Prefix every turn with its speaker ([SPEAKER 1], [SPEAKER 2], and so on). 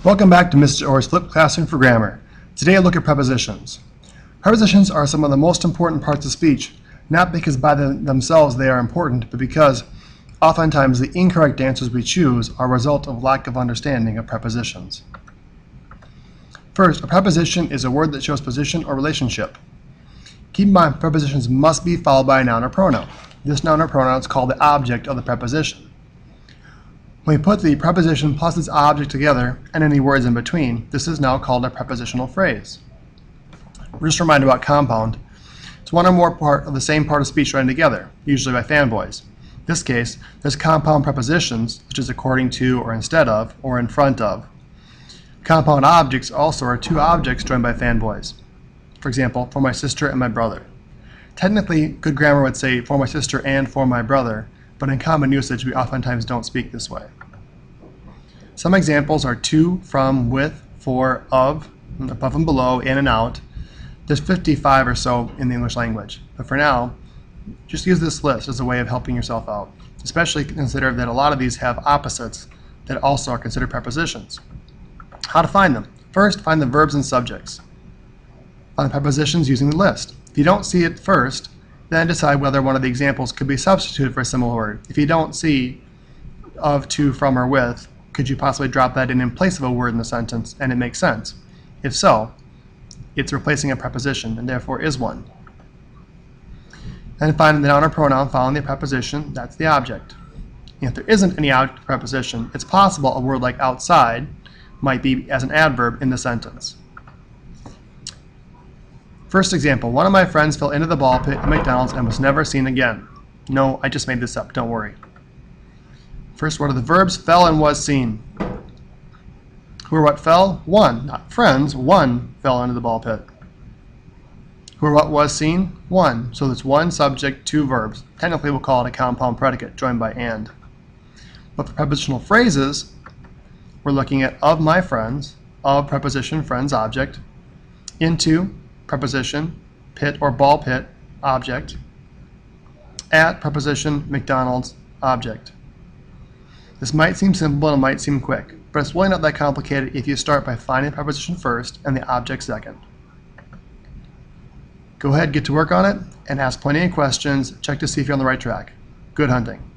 [SPEAKER 1] Welcome back to Mr. Orth's Flipped Classroom for Grammar. Today I look at prepositions. Prepositions are some of the most important parts of speech, not because by themselves they are important, but because oftentimes the incorrect answers we choose are a result of lack of understanding of prepositions. First, a preposition is a word that shows position or relationship. Keep in mind, prepositions must be followed by a noun or pronoun. This noun or pronoun is called the object of the preposition. When we put the preposition plus its object together and any words in between, this is now called a prepositional phrase. Just a reminder about compound. It's one or more part of the same part of speech joined together, usually by fanboys. In this case, there's compound prepositions, such as according to or instead of or in front of. Compound objects also are two objects joined by fanboys. For example, for my sister and my brother. Technically, good grammar would say for my sister and for my brother, but in common usage we oftentimes don't speak this way. Some examples are to, from, with, for, of, above and below, in and out. There's 55 or so in the English language, but for now, just use this list as a way of helping yourself out, especially consider that a lot of these have opposites that also are considered prepositions. How to find them? First, find the verbs and subjects. Find the prepositions using the list. If you don't see it first, then decide whether one of the examples could be substituted for a similar word. If you don't see of, to, from, or with, could you possibly drop that in place of a word in the sentence and it makes sense? If so, it's replacing a preposition and therefore is one. Then find the noun or pronoun following the preposition, that's the object. And if there isn't any object preposition, it's possible a word like outside might be as an adverb in the sentence. First example, one of my friends fell into the ball pit at McDonald's and was never seen again. No, I just made this up, don't worry. First, what are the verbs? Fell and was seen. Who or what fell? One, not friends. One fell into the ball pit. Who or what was seen? One. So it's one subject, two verbs. Technically, we'll call it a compound predicate joined by and. But for prepositional phrases, we're looking at of my friends, of preposition, friends, object, into, preposition, pit or ball pit, object, at, preposition, McDonald's, object. This might seem simple and it might seem quick, but it's really not that complicated if you start by finding the preposition first and the object second. Go ahead, get to work on it, and ask plenty of questions. Check to see if you're on the right track. Good hunting.